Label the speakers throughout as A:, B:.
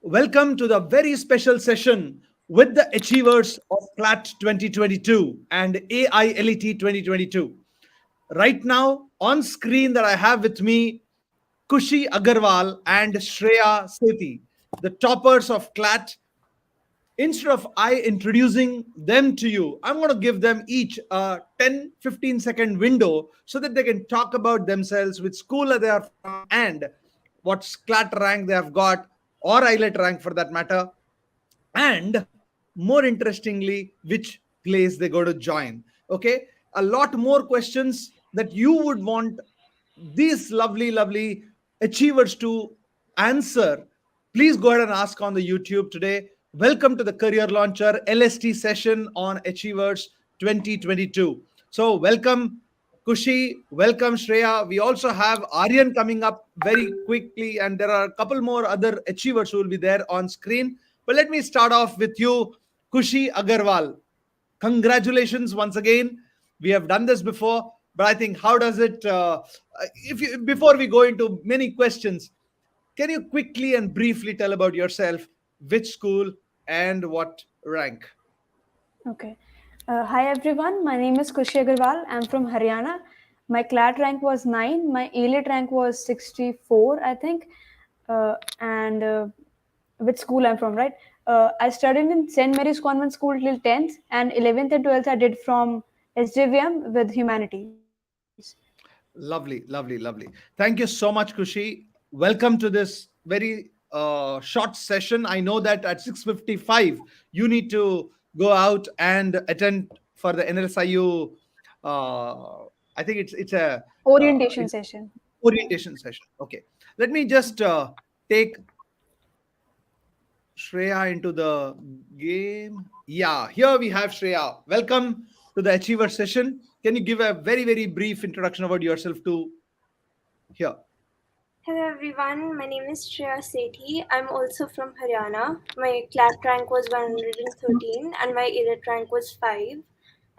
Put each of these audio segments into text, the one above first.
A: Welcome to the very special session with the achievers of CLAT 2022 and AILET 2022. Right now, on screen that I have with me, Kushi Agarwal and Shreya Sethi, the toppers of CLAT. Instead of I introducing them to you, I'm going to give them each a 10-15 second window so that they can talk about themselves, which school they are from, and what CLAT rank they have got, or IELTS rank for that matter, and more interestingly, which place they go to join. Okay, a lot more questions that you would want these lovely achievers to answer. Please go ahead and ask on the YouTube today. Welcome to the Career Launcher LST session on Achievers 2022. So, welcome Kushi, welcome Shreya. We also have Aryan coming up very quickly, and there are a couple more other achievers who will be there on screen. But let me start off with you, Kushi Agarwal. Congratulations once again. We have done this before, but I think how does it? If you before we go into many questions, can you quickly and briefly tell about yourself, which school and what rank?
B: Okay. Hi everyone, my name is Khushi Agarwal. I'm from Haryana. My CLAT rank was 9, my ALET rank was 64, I think. And which school I'm from, right? I studied in St. Mary's Convent School till 10th, and 11th and 12th I did from SJVM with Humanities.
A: Lovely. Thank you so much, Kushi. Welcome to this very short session. I know that at 6:55 you need to go out and attend for the NLSIU. I think it's a
B: Orientation session.
A: orientation session. Okay, let me just take Shreya into the game. Yeah, here we have Shreya. Welcome to the Achiever session. Can you give a very brief introduction about yourself to here?
C: Hello everyone, my name is Shriyas Journey. I'm also from Haryana. My CLAT rank was 113 and my ELIT rank was 5.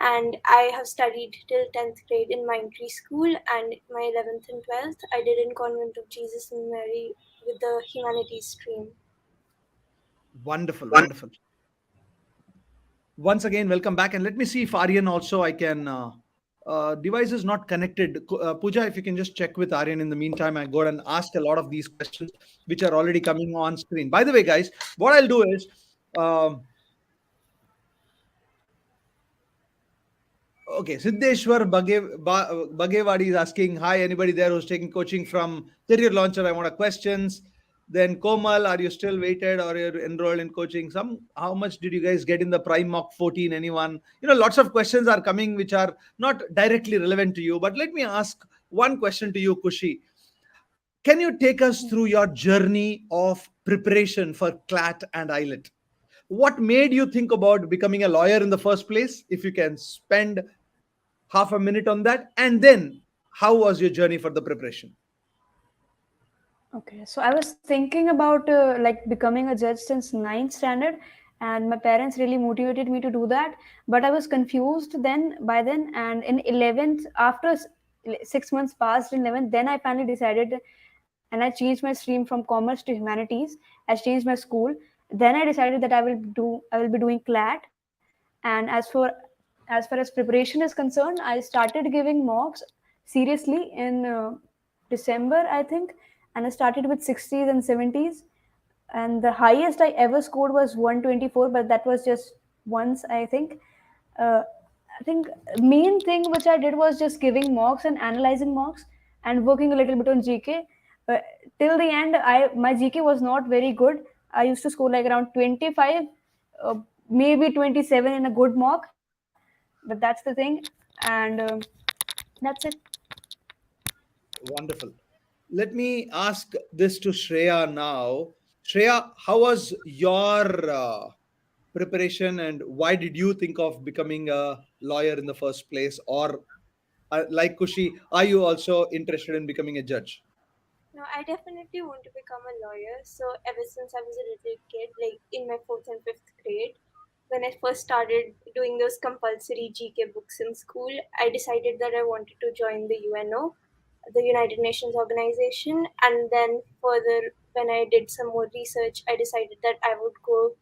C: And I have studied till 10th grade in Mindtree School, and my 11th and 12th I did in Convent of Jesus and Mary with the humanities stream.
A: Wonderful. Once again, welcome back. And let me see if Aryan also I can. Device is not connected. Pooja, if you can just check with Aryan in the meantime, I go and ask a lot of these questions which are already coming on screen. By the way, guys, what I'll do is. Okay, Siddheshwar Bagewadi is asking, hi, anybody there who's taking coaching from Career Launcher? I want a questions. Then Komal, are you still waited or you're enrolled in coaching? How much did you guys get in the Prime Mock 14? Anyone? Lots of questions are coming which are not directly relevant to you. But let me ask one question to you, Kushi. Can you take us through your journey of preparation for CLAT and IELTS? What made you think about becoming a lawyer in the first place? If you can spend half a minute on that, and then how was your journey for the preparation?
B: Okay, so I was thinking about like becoming a judge since ninth standard, and my parents really motivated me to do that. But I was confused by then, and in 11th, after 6 months passed in 11th, then I finally decided, and I changed my stream from commerce to humanities. I changed my school. Then I decided that I will be doing CLAT, and as far as preparation is concerned, I started giving mocks seriously in December, I think, and I started with 60s and 70s. And the highest I ever scored was 124, but that was just once, I think. Uh, I think main thing which I did was just giving mocks and analyzing mocks and working a little bit on GK. Uh, till the end, my GK was not very good. I used to score like around 25, uh, maybe 27 in a good mock, but that's the thing. And that's it.
A: Wonderful. Let me ask this to Shreya now. Shreya, how was your preparation, and why did you think of becoming a lawyer in the first place? Or, like Kushi, are you also interested in becoming a judge?
C: No, I definitely want to become a lawyer. So ever since I was a little kid, like in my fourth and fifth grade, when I first started doing those compulsory GK books in school, I decided that I wanted to join the UNO, the United Nations organization. And then further, when I did some more research, I decided that I would go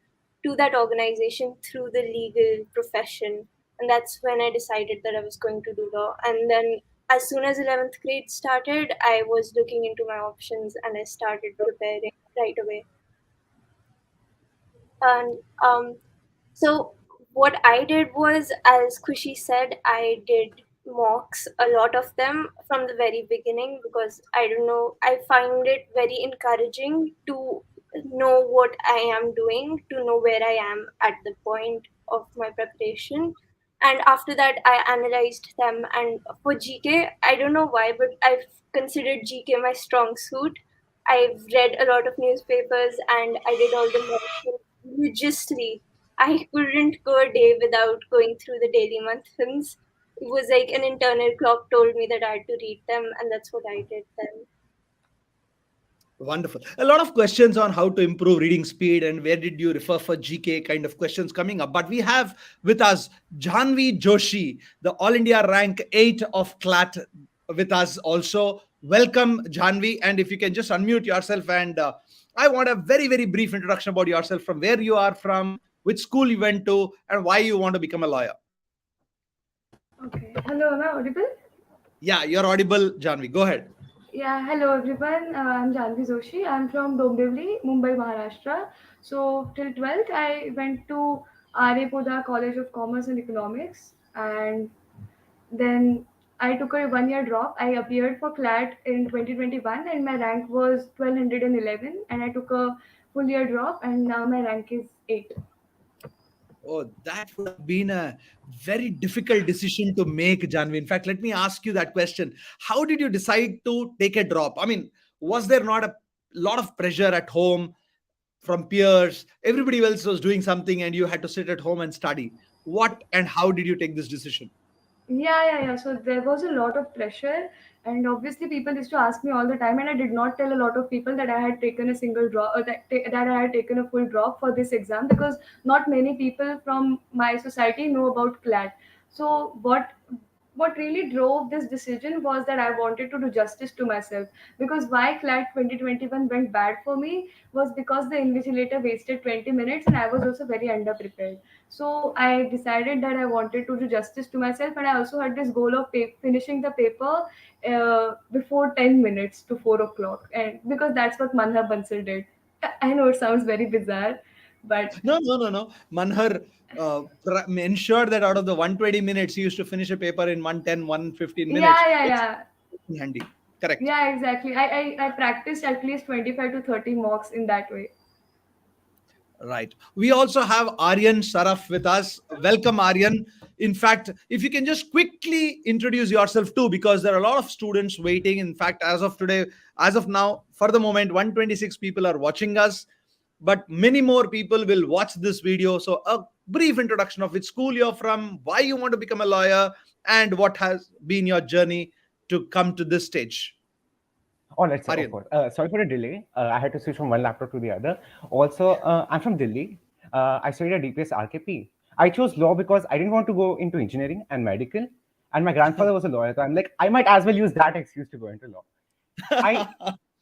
C: to that organization through the legal profession. And that's when I decided that I was going to do law. And then as soon as 11th grade started, I was looking into my options and I started preparing right away. And so what I did was, as Khushi said, I did mocks, a lot of them from the very beginning, because I don't know, I find it very encouraging to know what I am doing, to know where I am at the point of my preparation. And after that, I analyzed them. And for GK, I don't know why, but I've considered GK my strong suit. I've read a lot of newspapers and I did all the mocks religiously. I couldn't go a day without going through the daily months. It was like an internal clock told me that I had to read them, and that's what I did then.
A: Wonderful. A lot of questions on how to improve reading speed and where did you refer for GK kind of questions coming up. But we have with us Janvi Joshi, the All India rank 8 of CLAT with us also. Welcome, Janvi. And if you can just unmute yourself and I want a very, very brief introduction about yourself, from where you are from, which school you went to, and why you want to become a lawyer.
D: Okay. Hello, am I audible?
A: Yeah, you're audible, Janvi. Go ahead.
D: Yeah, hello everyone. I'm Janvi Joshi. I'm from Dombivli, Mumbai, Maharashtra. So till 12th, I went to R.A. Poda College of Commerce and Economics, and then I took a 1 year drop. I appeared for CLAT in 2021, and my rank was 1211, and I took a full year drop, and now my rank is 8.
A: Oh, that would have been a very difficult decision to make, Janvi. In fact, let me ask you that question. How did you decide to take a drop? I mean, was there not a lot of pressure at home from peers? Everybody else was doing something and you had to sit at home and study. What and how did you take this decision?
D: Yeah. So there was a lot of pressure, and obviously people used to ask me all the time, and I did not tell a lot of people that I had taken a single drop, that I had taken a full drop for this exam, because not many people from my society know about CLAT. So what really drove this decision was that I wanted to do justice to myself, because why CLAT 2021 went bad for me was because the invigilator wasted 20 minutes and I was also very underprepared. So I decided that I wanted to do justice to myself, and I also had this goal of finishing the paper before 10 minutes to 4 o'clock, and because that's what Manha Bansal did. I know it sounds very bizarre, but
A: No. Manhar ensured that out of the 120 minutes, he used to finish a paper in 110, 115 minutes. It's
D: yeah.
A: handy. Correct.
D: Yeah, exactly. I practiced at least 25 to 30 mocks in that way.
A: Right. We also have Aryan Saraf with us. Welcome, Aryan. In fact, if you can just quickly introduce yourself too, because there are a lot of students waiting. In fact, as of today, as of now, for the moment, 126 people are watching us, but many more people will watch this video. So, a brief introduction of which school you're from, why you want to become a lawyer, and what has been your journey to come to this stage.
E: All right, sir, of
A: Aryan.
E: course. Sorry for the delay. I had to switch from one laptop to the other. Also, I'm from Delhi. I studied at DPS RKP. I chose law because I didn't want to go into engineering and medical. And my grandfather was a lawyer. So I'm like, I might as well use that excuse to go into law. I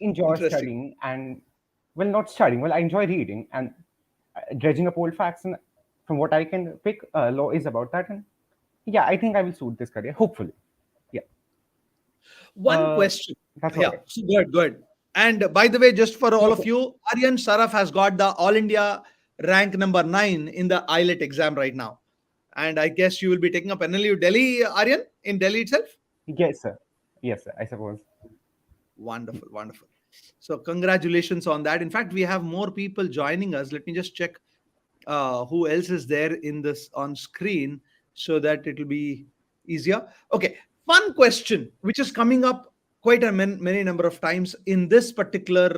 E: enjoy
A: Interesting.
E: studying and, well, not studying. Well, I enjoy reading and dredging up old facts. And from what I can pick, law is about that. And yeah, I think I will suit this career, hopefully. Yeah.
A: One
E: Uh,
A: question.
E: that's all
A: Yeah,
E: right.
A: so good, good. And by the way, just for all
E: No,
A: of you, Aryan Saraf has got the All India rank number 9 in the IELTS exam right now. And I guess you will be taking up NLU Delhi, Aryan, in Delhi itself.
E: yes, sir. Yes, sir, I suppose.
A: Wonderful, wonderful. So, congratulations on that. In fact, we have more people joining us. Let me just check who else is there in this on screen so that it will be easier. Okay, fun question which is coming up quite a many number of times in this particular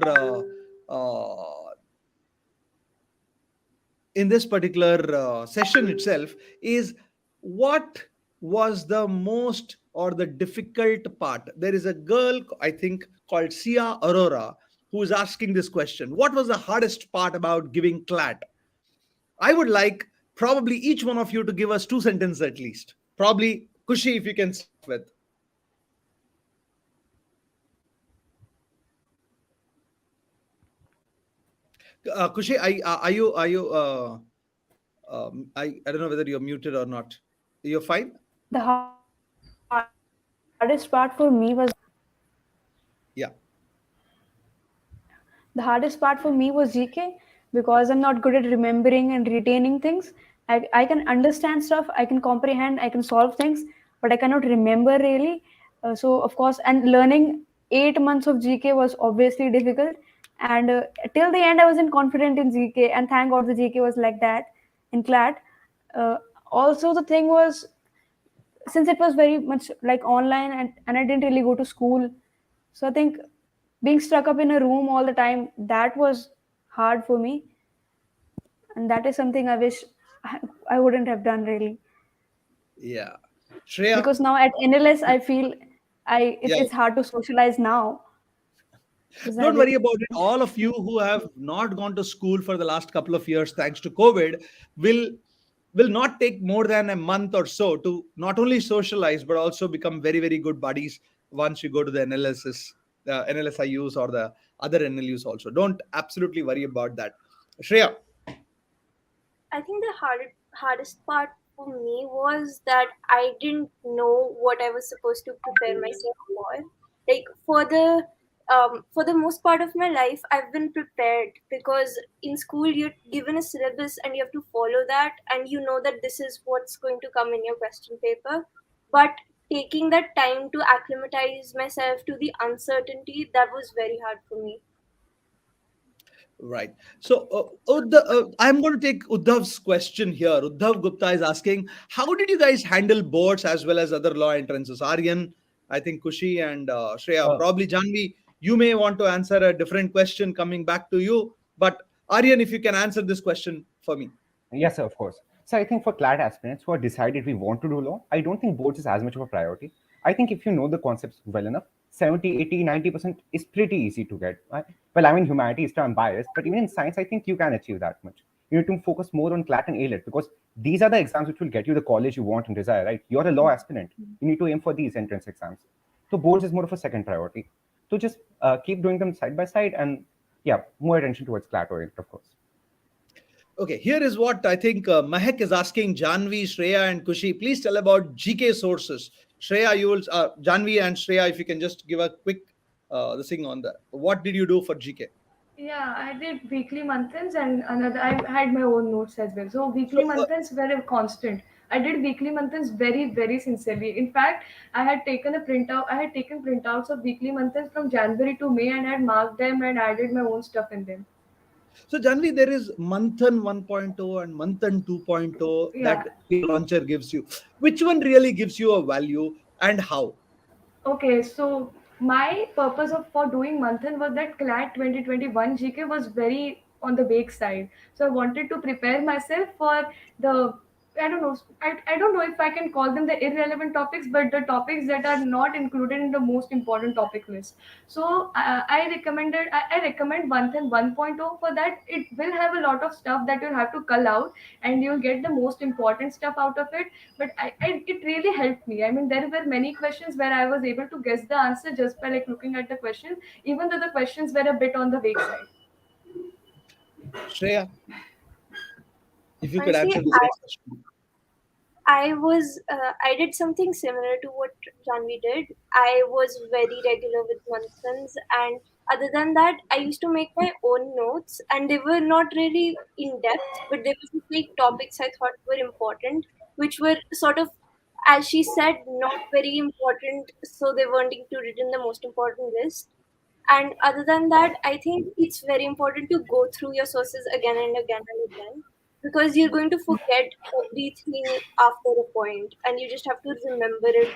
A: session itself is, what was the most or the difficult part? There is a girl, I think, called Sia Aurora, who is asking this question. What was the hardest part about giving CLAT? I would like probably each one of you to give us two sentences at least. Probably Kushi, if you can start with. Kushi, I don't know whether you're muted or not. You're fine.
B: The hardest part for me was
A: Yeah.
B: The hardest part for me was GK because I'm not good at remembering and retaining things. I can understand stuff, I can comprehend, I can solve things, but I cannot remember really. So, of course, and learning 8 months of GK was obviously difficult. And till the end, I wasn't confident in GK, and thank God the GK was like that in CLAT. Uh, Also, the thing was, since it was very much like online and I didn't really go to school, so I think being stuck up in a room all the time, that was hard for me, and that is something I wish I wouldn't have done really.
A: Yeah. Shreya,
B: Because now at NLS I feel
A: yeah.
B: it's hard to socialize now because I
A: Don't
B: wish.
A: worry about it. All of you who have not gone to school for the last couple of years, thanks to COVID, will will not take more than a month or so to not only socialize but also become very very good buddies once you go to the NLSs, the NLSIUs or the other NLUs also. Don't absolutely worry about that. Shreya,
C: I think the hardest part for me was that I didn't know what I was supposed to prepare myself for. Like for the most part of my life, I've been prepared because in school you're given a syllabus and you have to follow that, and you know that this is what's going to come in your question paper. But taking that time to acclimatize myself to the uncertainty, that was very hard for me.
A: right. So, I'm going to take Uddhav's question here. Uddhav Gupta is asking, how did you guys handle boards as well as other law entrances? Aryan, I think Kushi and Shreya,
E: Uh,
A: probably Janvi, you may want to answer a different question coming back to you. But Aryan, if you can answer this question for me.
E: Yes, sir, of course. So I think for CLAT aspirants who are decided we want to do law, I don't think boards is as much of a priority. I think if you know the concepts well enough, 70, 80, 90% is pretty easy to get. Well, I mean, humanities, I'm biased, but even in science, I think you can achieve that much. You need to focus more on CLAT and ALET because these are the exams which will get you the college you want and desire, right? You're a law aspirant. You need to aim for these entrance exams. So boards is more of a second priority. So just keep doing them side by side and yeah, more attention towards CLAT or ALET, of course.
A: Okay, here is what I think Mahek is asking Janvi, Shreya, and Kushi. Please tell about GK sources. Shreya, you will, Janvi and Shreya, if you can just give a quick this thing on that. What did you do for GK?
D: Yeah, I did weekly months and another. I had my own notes as well. So
A: So,
D: weekly months were a constant. I did weekly months very, very sincerely. In fact, I had taken a printout. I had taken printouts of weekly months from January to May, and I had marked them and added my own stuff in them.
A: so Janvi, there is Manthan 1.0 and Manthan 2.0 that
D: Yeah.
A: the launcher gives you. Which one really gives you a value and how?
D: Okay, so my purpose of for doing Manthan was that CLAT 2021 GK was very on the vague side. So I wanted to prepare myself for the I don't know I don't know if I can call them the irrelevant topics, but the topics that are not included in the most important topic list. So I recommend Manthan 1.0 for that. It will have a lot of stuff that you'll have to cull out, and you'll get the most important stuff out of it. But it really helped me. I mean, there were many questions where I was able to guess the answer just by like looking at the question, even though the questions were a bit on the vague side.
A: Shreya, if you could
C: Honestly,
A: answer the same question.
C: I did something similar to what Janvi did. I was very regular with Manthans, and other than that, I used to make my own notes, and they were not really in depth, but they were just like topics I thought were important, which were sort of, as she said, not very important, so they weren't included in the most important list. And other than that, I think it's very important to go through your sources again and again and again, because you're going to forget everything after a point and you just have to remember it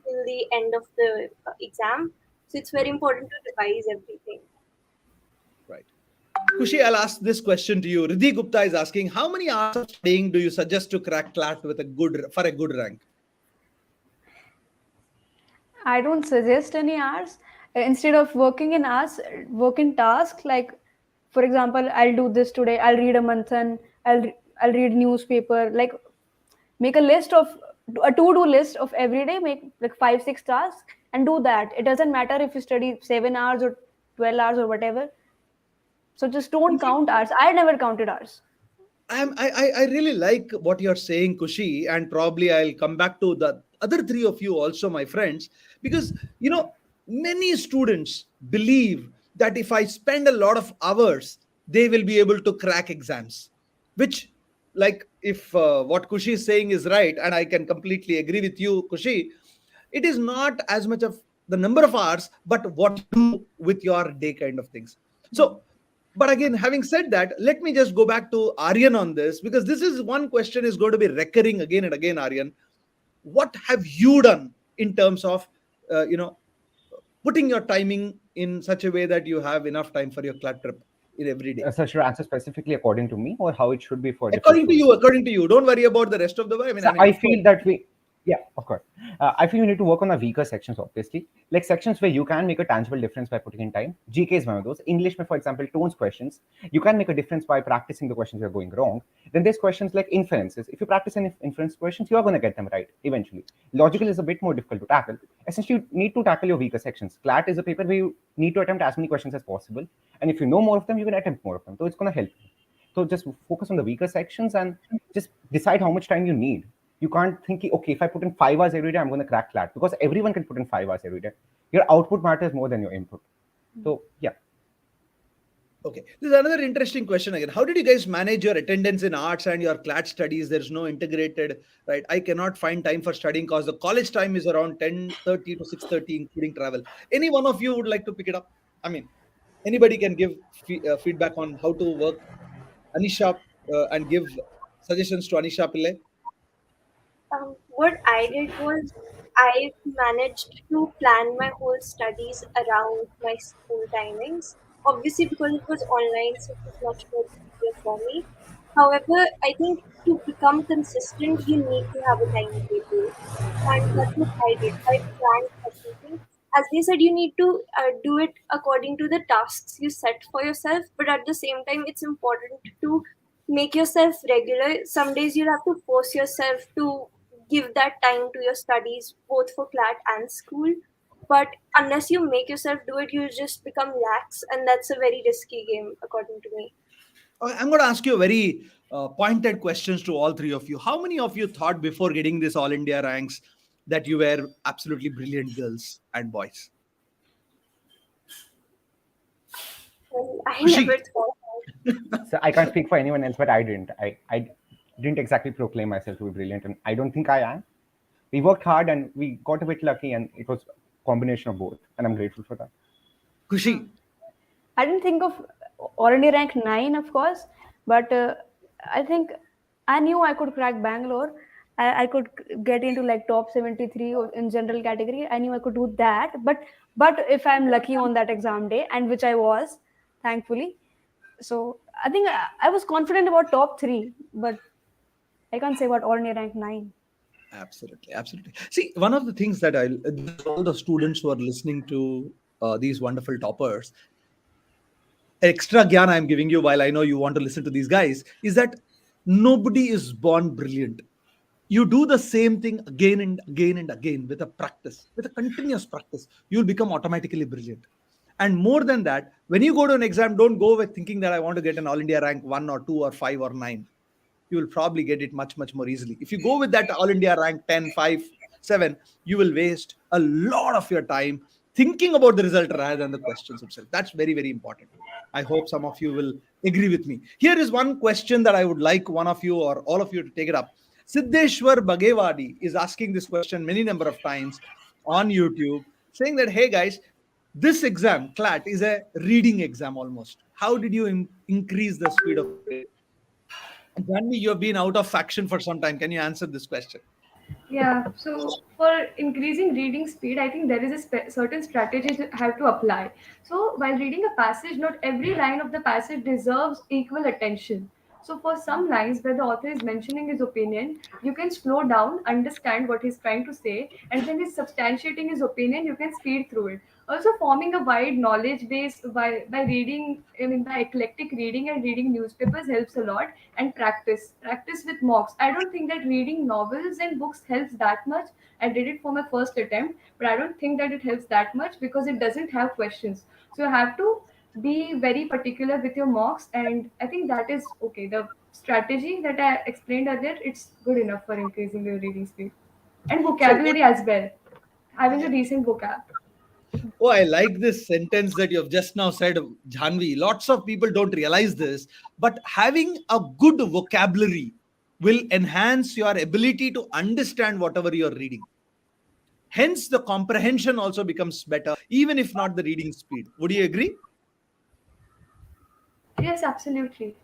C: till the end of the exam. So it's very important to revise everything.
A: Right. Kushi, I'll ask this question to you. Riddhi Gupta is asking, how many hours of studying do you suggest to crack CLAT with a good for a good rank?
B: I don't suggest any hours. Instead of working in hours, work in tasks. Like, for example, I'll do this today. I'll read a manthan. I'll read newspaper. Like, make a list of a to-do list of every day. Make like 5 6 tasks and do that. It doesn't matter if you study 7 hours or 12 hours or whatever. So just don't count hours. I never counted hours.
A: I really like what you're saying, Kushi, and probably I'll come back to the other three of you also, my friends, because many students believe that if I spend a lot of hours, they will be able to crack exams, which, like, if what Kushi is saying is right, and I can completely agree with you, Kushi, it is not as much of the number of hours, but what you do with your day kind of things. So, but again, having said that, let me just go back to Aryan on this, because this is one question is going to be recurring again and again. Aryan, what have you done in terms of putting your timing in such a way that you have enough time for your CLAT trip in every day?
E: So should I answer specifically according to me, or how it should be for different
A: According to you,
E: students?
A: according to you, don't worry about the rest of the way.
E: So I
A: Of course.
E: feel that yeah, of course. I feel we need to work on the weaker sections, obviously. Like sections where you can make a tangible difference by putting in time. GK is one of those. English, for example, tones questions. You can make a difference by practicing the questions you're going wrong. Then there's questions like inferences. If you practice inference questions, you are going to get them right eventually. Logical is a bit more difficult to tackle. Essentially, you need to tackle your weaker sections. CLAT is a paper where you need to attempt as many questions as possible. And if you know more of them, you can attempt more of them. So it's going to help you. So just focus on the weaker sections and just decide how much time you need. You can't think, okay, if I put in 5 hours every day, I'm going to crack CLAT, because everyone can put in 5 hours every day. Your output matters more than your input. So yeah.
A: Okay, this is another interesting question again. How did you guys manage your attendance in arts and your CLAT studies? There's no integrated, right? I cannot find time for studying because the college time is around 10:30 to 6:30, including travel. Any one of you would like to pick it up? I mean, anybody can give feedback on how to work. Anisha, and give suggestions to Anisha Pillai.
C: What I did was I managed to plan my whole studies around my school timings. Obviously, because it was online, so it was much more easier for me. However, I think to become consistent, you need to have a timetable. And that's what I did. I planned everything. As they said, you need to do it according to the tasks you set for yourself, but at the same time, it's important to make yourself regular. Some days you'll have to force yourself to give that time to your studies, both for CLAT and school. But unless you make yourself do it, you'll just become lax, and that's a very risky game, according to me.
A: I'm going to ask you a very pointed questions to all three of you. How many of you thought before getting this All India ranks that you were absolutely brilliant girls and boys?
C: Well, I
A: Kushi.
C: never thought
E: So I can't speak for anyone else, but I didn't. I didn't exactly proclaim myself to be brilliant, and I don't think I am. We worked hard and we got a bit lucky, and it was a combination of both, and I'm grateful for that.
A: Kushi.
B: I didn't think of already rank 9, of course, but I think I knew I could crack Bangalore. I could get into like top 73 in general category. I knew I could do that. But if I'm lucky on that exam day, and which I was, thankfully. So I think I was confident about top 3, but I can't say about already rank 9.
A: Absolutely, absolutely. See, one of the things that this is all the students who are listening to these wonderful toppers, extra gyan I'm giving you while I know you want to listen to these guys, is that nobody is born brilliant. You do the same thing again and again and again with a practice, with a continuous practice, you'll become automatically brilliant. And more than that, when you go to an exam, don't go with thinking that I want to get an All India rank 1 or 2 or 5 or 9. You will probably get it much, much more easily. If you go with that All India rank 10, 5, 7, you will waste a lot of your time thinking about the result rather than the questions itself. That's very, very important. I hope some of you will agree with me. Here is one question that I would like one of you or all of you to take it up. Siddheshwar Bagewadi is asking this question many number of times on YouTube, saying that, hey guys, this exam, CLAT, is a reading exam almost. How did you increase the speed of reading? Janvi, you have been out of faction for some time. Can you answer this question?
D: Yeah, so for increasing reading speed, I think there is a certain strategy to have to apply. So while reading a passage, not every line of the passage deserves equal attention. So for some lines where the author is mentioning his opinion, you can slow down, understand what he's trying to say, and when he's substantiating his opinion, you can speed through it. Also, forming a wide knowledge base by reading, I mean, by eclectic reading and reading newspapers helps a lot. And practice with mocks. I don't think that reading novels and books helps that much. I did it for my first attempt, but I don't think that it helps that much because it doesn't have questions. So you have to be very particular with your mocks, and I think that is okay. The strategy that I explained earlier, it's good enough for increasing your reading speed and
A: So what?
D: vocabulary as well. Having a decent vocab.
A: Oh, I like this sentence that you have just now said, Janvi. Lots of people don't realize this, but having a good vocabulary will enhance your ability to understand whatever you're reading. Hence, the comprehension also becomes better, even if not the reading speed. Would you agree?
D: Yes, absolutely.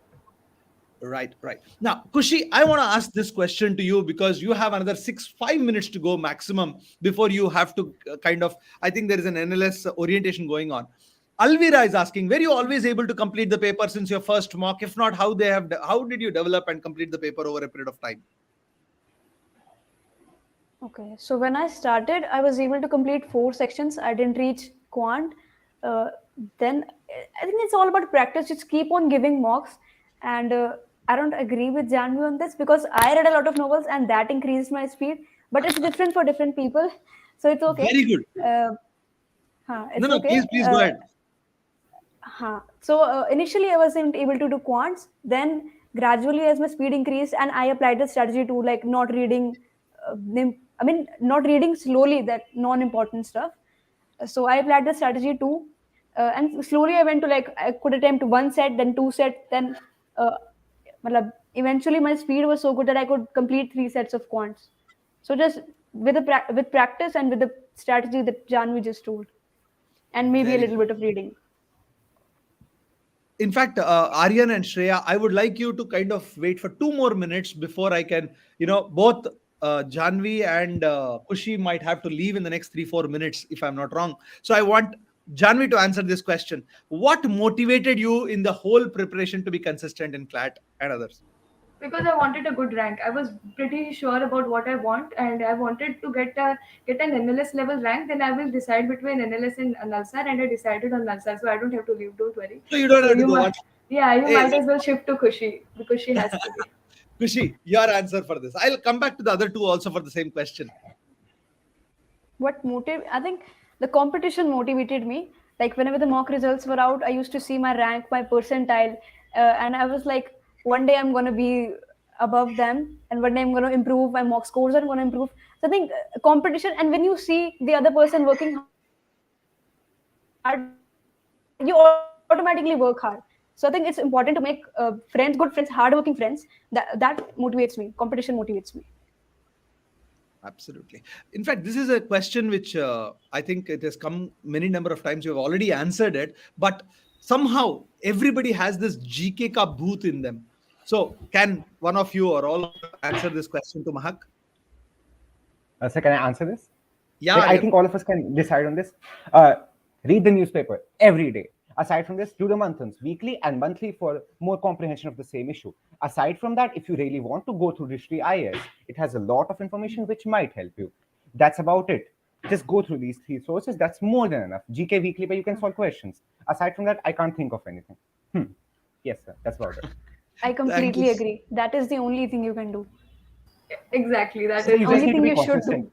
A: Right, right. Now, Kushi, I want to ask this question to you because you have another 5 minutes to go maximum before you have to kind of. I think there is an NLS orientation going on. Alvira is asking, were you always able to complete the paper since your first mock? If not, how did you develop and complete the paper over a period of time?
B: Okay, so when I started, I was able to complete 4 sections. I didn't reach quant. Uh, then I think it's all about practice. Just keep on giving mocks. And I don't agree with Janvi on this because I read a lot of novels and that increased my speed. But it's different for different people, so it's okay.
A: Very good.
B: Uh,
A: No,
B: it's
A: no,
B: okay.
A: please go ahead.
B: So initially I wasn't able to do quants. Then gradually, as my speed increased, and I applied the strategy to like not reading. Not reading slowly that non-important stuff. So I applied the strategy too, and slowly I went to like I could attempt one set, then two set, then uh, eventually my speed was so good that I could complete 3 sets of quants. So just with with practice and with the strategy that Janvi just told, and maybe a
A: Very
B: little
A: good.
B: bit of reading.
A: In fact, Aryan and Shreya, I would like you to kind of wait for 2 more minutes before I can, both Janvi and Kushi might have to leave in the next 3, 4 minutes, if I'm not wrong. So I want Janvi to answer this question. What motivated you in the whole preparation to be consistent in CLAT and others?
D: Because I wanted a good rank. I was pretty sure about what I want, and I wanted to get an NLS level rank. Then I will decide between NLS and Nalsar, and I decided on Nalsar, so I don't have to leave. Don't worry.
A: So you don't
D: So
A: have to
D: you
A: go
D: might,
A: on.
D: yeah, you
A: Hey,
D: might as well shift to Kushi because she has to be.
A: Kushi, your answer for this. I'll come back to the other two also for the same question.
B: I think the competition motivated me. Like whenever the mock results were out, I used to see my rank, my percentile, and I was like, one day I'm going to be above them, and one day I'm going to improve. My mock scores are going to improve. So I think competition, and when you see the other person working hard, you automatically work hard. So I think it's important to make friends, good friends, hardworking friends. That motivates me. Competition motivates me.
A: Absolutely. In fact, this is a question which I think it has come many number of times. You have already answered it, but somehow everybody has this GK ka booth in them. So, can one of you or all of you answer this question to Mahak?
E: So can I answer this?
A: Yeah,
E: Like, I
A: Aryan.
E: think all of us can decide on this. Uh, Read the newspaper every day. Aside from this, do the months, weekly and monthly for more comprehension of the same issue. Aside from that, if you really want to go through Dishri IS, it has a lot of information which might help you. That's about it. Just go through these 3 sources. That's more than enough. GK weekly, but you can solve questions. Aside from that, I can't think of anything. Yes, sir. That's about it.
B: I
A: Thank you.
B: completely agree. That is the only thing you can do.
D: Exactly, that
E: So
D: is
E: you just
B: Only
E: need to
B: thing
E: be
B: you should
E: consistent.
B: do.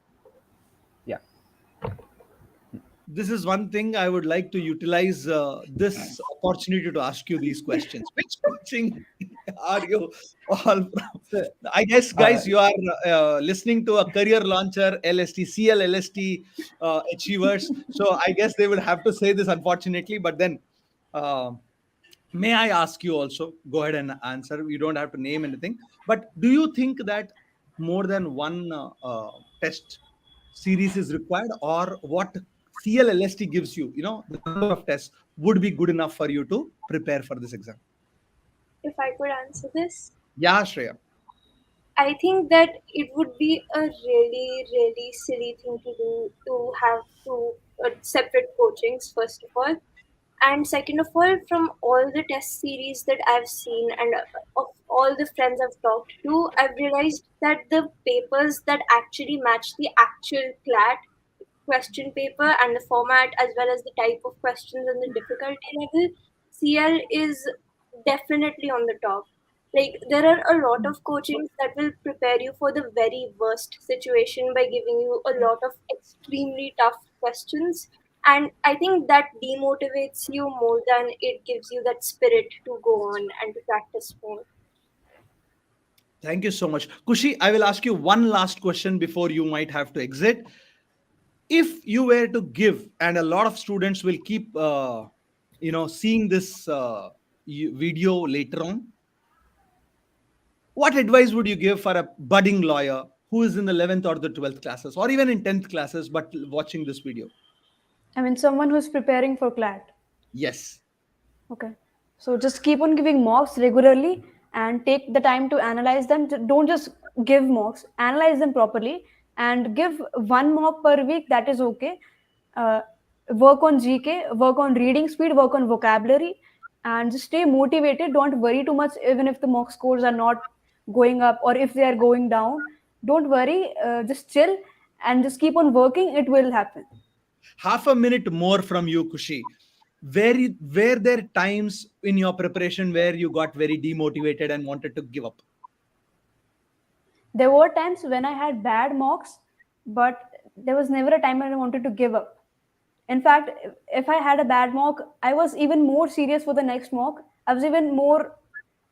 E: Yeah.
A: This is one thing I would like to utilize this opportunity to ask you these questions. Which coaching are you all from?
E: So,
A: I guess,
E: uh,
A: guys, you are listening to a career launcher, LST, CLLST achievers. So I guess they would have to say this, unfortunately. But then, uh, may I ask you also? Go ahead and answer. You don't have to name anything. But do you think that more than one test series is required, or what CLLST gives you, the number of tests would be good enough for you to prepare for this exam?
C: If I could answer this,
A: Yeah, Shreya.
C: I think that it would be a really, really silly thing to do to have two separate coachings, first of all. And second of all, from all the test series that I've seen and of all the friends I've talked to, I've realized that the papers that actually match the actual CLAT question paper and the format, as well as the type of questions and the difficulty level, CL is definitely on the top. Like, there are a lot of coachings that will prepare you for the very worst situation by giving you a lot of extremely tough questions. And I think that demotivates you more than it gives you that spirit to go on and to practice more.
A: Thank you so much. Kushi, I will ask you one last question before you might have to exit. If you were to give, and a lot of students will keep, seeing this video later on, what advice would you give for a budding lawyer who is in the 11th or the 12th classes, or even in 10th classes, but watching this video?
B: I mean, someone who's preparing for CLAT.
A: Yes.
B: Okay. So just keep on giving mocks regularly and take the time to analyze them. Don't just give mocks, analyze them properly and give one mock per week. That is okay. Uh, Work on GK, work on reading speed, work on vocabulary, and just stay motivated. Don't worry too much, even if the mock scores are not going up or if they are going down. Don't worry, just chill and just keep on working. It will happen.
A: Half a minute more from you, Kushi. Were there times in your preparation where you got very demotivated and wanted to give up?
B: There were times when I had bad mocks, but there was never a time when I wanted to give up. In fact, if I had a bad mock, I was even more serious for the next mock. I was even more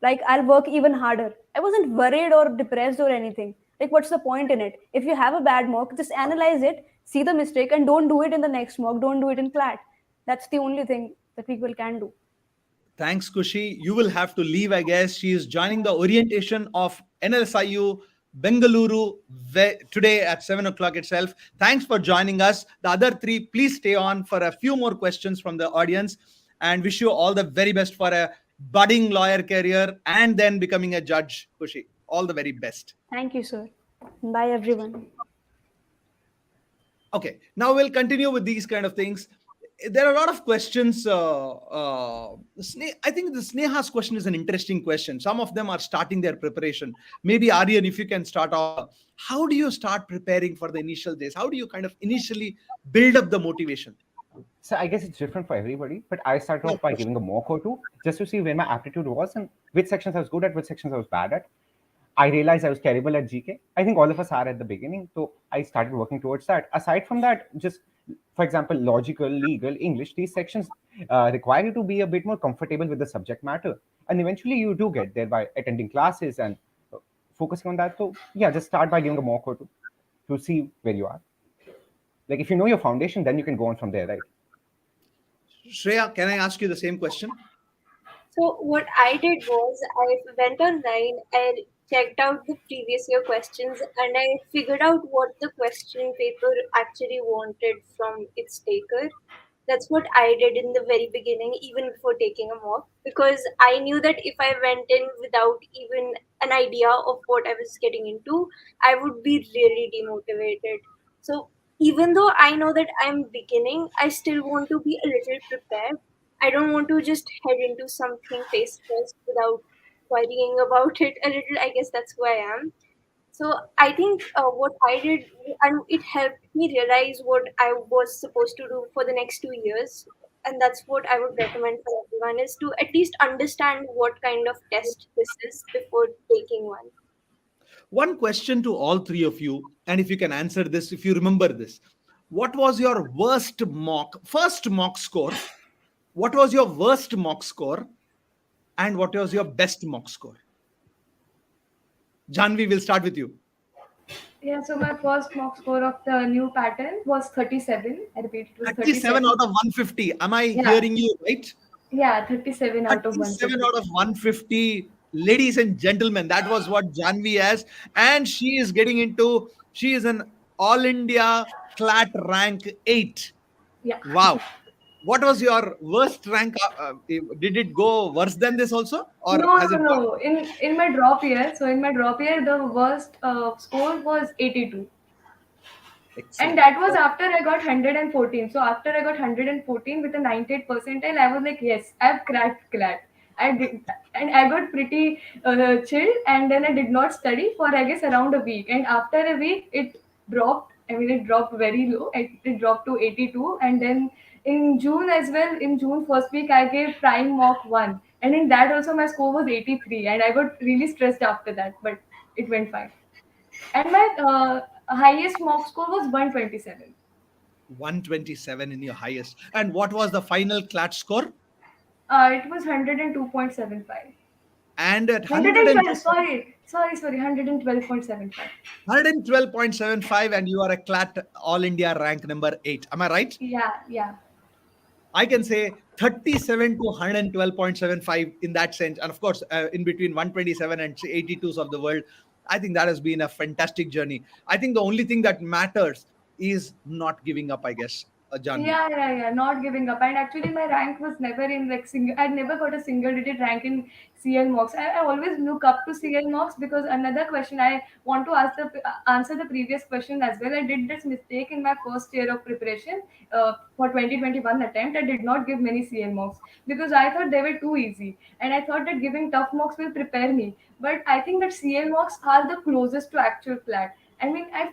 B: like, I'll work even harder. I wasn't worried or depressed or anything. Like, what's the point in it? If you have a bad mock, just analyze it, see the mistake, and don't do it in the next mock. Don't do it in CLAT. That's the only thing that people can do.
A: Thanks, Kushi. You will have to leave, I guess. She is joining the orientation of NLSIU Bengaluru today at 7 o'clock itself. Thanks for joining us. The other three, please stay on for a few more questions from the audience, and wish you all the very best for a budding lawyer career and then becoming a judge, Kushi. All the very best.
B: Thank you, sir. Bye, everyone.
A: Okay, now we'll continue with these kind of things. There are a lot of questions. I think the Sneha's question is an interesting question. Some of them are starting their preparation. Maybe Aryan, if you can start off, how do you start preparing for the initial days? How do you kind of initially build up the motivation?
E: So I guess it's different for everybody, but I started off by giving a mock or two just to see where my aptitude was and which sections I was good at, which sections I was bad at. I realized I was terrible at GK. I think all of us are at the beginning, so I started working towards that. Aside from that, just for example, logical, legal, English, these sections require you to be a bit more comfortable with the subject matter, and eventually you do get there by attending classes and focusing on that. So yeah, just start by giving a mock or two to see where you are. Like if you know your foundation, then you can go on from there, right?
A: Shreya, can I ask you the same question?
C: So what I did was I went online and checked out the previous year questions and I figured out what the question paper actually wanted from its taker. That's what I did in the very beginning, even before taking a mock, because I knew that if I went in without even an idea of what I was getting into, I would be really demotivated. So even though I know that I'm beginning, I still want to be a little prepared. I don't want to just head into something face first without worrying about it a little. I guess that's who I am. So I think what I did, and it helped me realize what I was supposed to do for the next 2 years. And that's what I would recommend for everyone is to at least understand what kind of test this is before taking one.
A: One question to all three of you, and if you can answer this, if you remember this, what was your first mock score? What was your worst mock score? And what was your best mock score? Janvi, will start with you.
D: Yeah, so my first mock score of the new pattern was 37. I repeat, it was
A: 37
D: 37.
A: out of 150. Am I
D: Yeah,
A: hearing you right?
D: yeah, 37 out of
A: 37
D: 150.
A: out of 150. Ladies and gentlemen, that was what Janvi has. And she is an All India CLAT rank 8.
D: Yeah.
A: Wow. What was your worst rank? Did it go worse than this also? Or
D: No,
A: has
D: no,
A: it gone?
D: no. In my drop year, so in my drop year, the worst score was 82. And
A: Excellent.
D: that was after I got 114. So after I got 114 with a 98 percentile, I was like, yes, I've cracked CLAT. I did, and I got pretty chill. And then I did not study for I guess around a week. And after a week, it dropped. I mean, it dropped very low. It dropped to 82. And then in June as well, in June first week, I gave prime mock one, and in that also my score was 83. And I got really stressed after that, but it went fine. And my highest mock score was 127.
A: 127 in your highest. And what was the final CLAT score?
D: It was 102.75.
A: And at
D: 112, sorry, 112.75.
A: 112.75, and you are a CLAT All India rank number 8. Am I right?
D: Yeah, yeah.
A: I can say 37 to 112.75 in that sense. And of course, in between 127 and 82s of the world, I think that has been a fantastic journey. I think the only thing that matters is not giving up, I guess, Janvi.
D: Yeah. Not giving up. And actually, my rank was never in like single. I never got a single digit rank in CL mocks. I always look up to CL mocks because another question I want to ask answer the previous question as well. I did this mistake in my first year of preparation for 2021 attempt. I did not give many CL mocks because I thought they were too easy, and I thought that giving tough mocks will prepare me. But I think that CL mocks are the closest to actual CLAT. I mean, I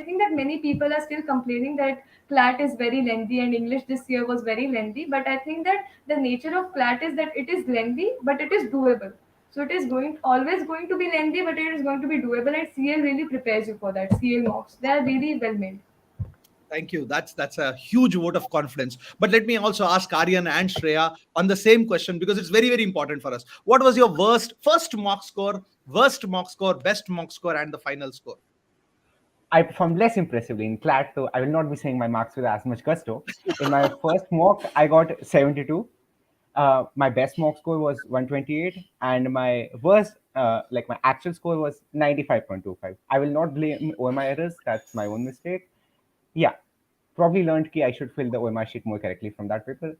D: think that many people are still complaining that CLAT is very lengthy and English this year was very lengthy. But I think that the nature of CLAT is that it is lengthy, but it is doable. So it is always going to be lengthy, but it is going to be doable. And CL really prepares you for that. CL mocks, they are really well made.
A: Thank you. That's a huge vote of confidence. But let me also ask Aryan and Shreya on the same question because it's very, very important for us. What was your first mock score, worst mock score, best mock score, and the final score?
E: I performed less impressively in CLAT, so I will not be saying my marks with as much gusto. In my first mock, I got 72. My best mock score was 128, and my worst, like my actual score was 95.25. I will not blame OMI errors. That's my own mistake. Yeah, probably learned ki I should fill the OMI sheet more correctly from that paper.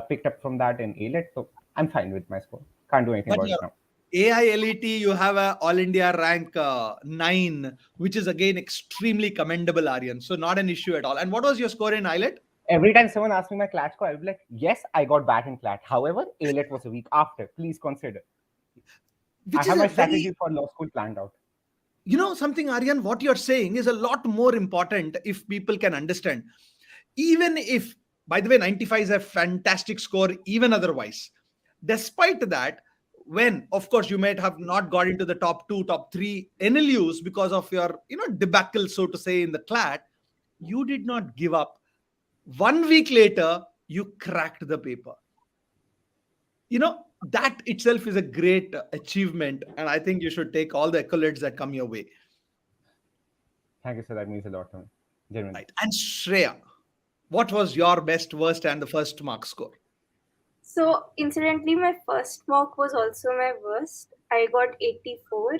E: Picked up from that in ALET, so I'm fine with my score. Can't do anything
A: But
E: about it now.
A: AILET, you have a All India rank 9, which is again extremely commendable, Aryan. So not an issue at all. And what was your score in IELT?
E: Every time someone asks me my CLAT score, I'll be like, yes, I got bad in CLAT. However, ALET was a week after. Please consider. I
A: Which is
E: have
A: a
E: my
A: very,
E: strategy for law school planned out.
A: something, Aryan, what you're saying is a lot more important if people can understand. Even if, by the way, 95 is a fantastic score, even otherwise. Despite that, when, of course, you might have not got into the top two, top three NLUs because of your, debacle, so to say, in the CLAT, you did not give up. 1 week later, you cracked the paper. That itself is a great achievement. And I think you should take all the accolades that come your way.
E: Thank you, sir. That means a lot to me. Genuinely.
A: Right. And Shreya, what was your best, worst, and the first mark score?
C: So, incidentally, my first mock was also my worst. I got 84,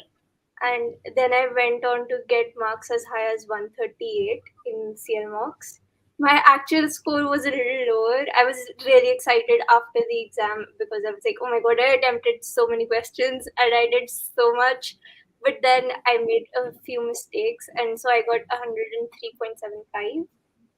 C: and then I went on to get marks as high as 138 in CL mocks. My actual score was a little lower. I was really excited after the exam because I was like, oh my god, I attempted so many questions and I did so much. But then I made a few mistakes, and so I got 103.75,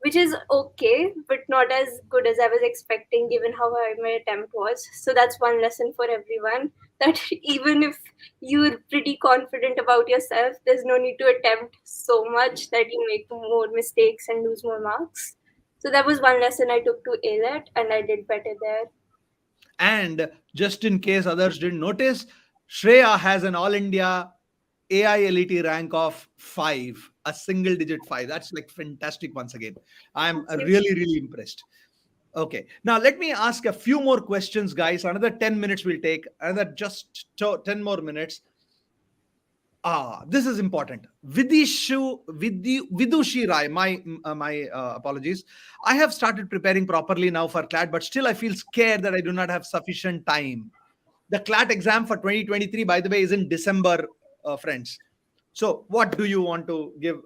C: which is okay, but not as good as I was expecting given how high my attempt was. So that's one lesson for everyone that even if you're pretty confident about yourself, there's no need to attempt so much that you make more mistakes and lose more marks. So that was one lesson I took to ALET, and I did better there.
A: And just in case others didn't notice, Shreya has an All India AILET rank of 5, a single digit 5. That's like fantastic once again. I'm
C: Thank you.
A: really, really impressed. Okay. Now, let me ask a few more questions, guys. Another 10 minutes will take, another just 10 more minutes. This is important. Vidushi Rai, my apologies. I have started preparing properly now for CLAT, but still I feel scared that I do not have sufficient time. The CLAT exam for 2023, by the way, is in December, friends. So, what do you want to give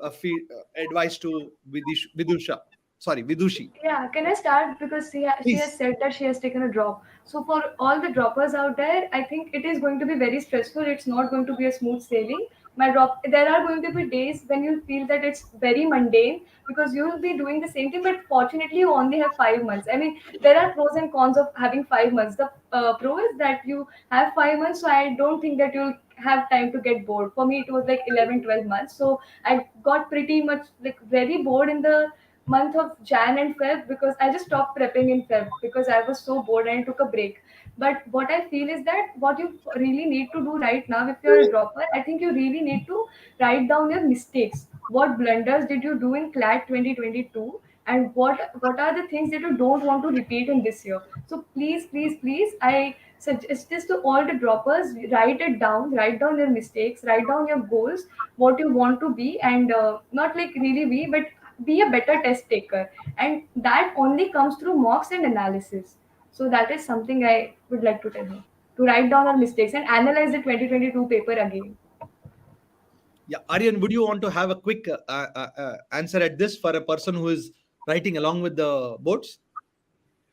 A: advice to Vidusha? Sorry, Vidushi.
D: Yeah, can I start? Because she has
A: Please.
D: said that she has taken a drop. So for all the droppers out there, I think it is going to be very stressful. It's not going to be a smooth sailing. There are going to be days when you feel that it's very mundane because you will be doing the same thing, but fortunately you only have 5 months. I mean, there are pros and cons of having 5 months. The pro is that you have 5 months, so I don't think that you'll have time to get bored. For me, it was like 11, 12 months. So I got pretty much like very bored in the month of Jan and Feb because I just stopped prepping in Feb because I was so bored and I took a break. But what I feel is that what you really need to do right now, if you're a dropper, I think you really need to write down your mistakes. what blunders did you do in CLAT 2022, and what are the things that you don't want to repeat in this year. So please, please, please, I suggest this to all the droppers: write it down, write down your mistakes, write down your goals, what you want to be, and not like really be, but be a better test taker. And that only comes through mocks and analysis. So that is something I would like to tell you, to write down our mistakes and analyze the 2022 paper again.
A: Yeah, Aryan, would you want to have a quick answer at this for a person who is writing along with the boards?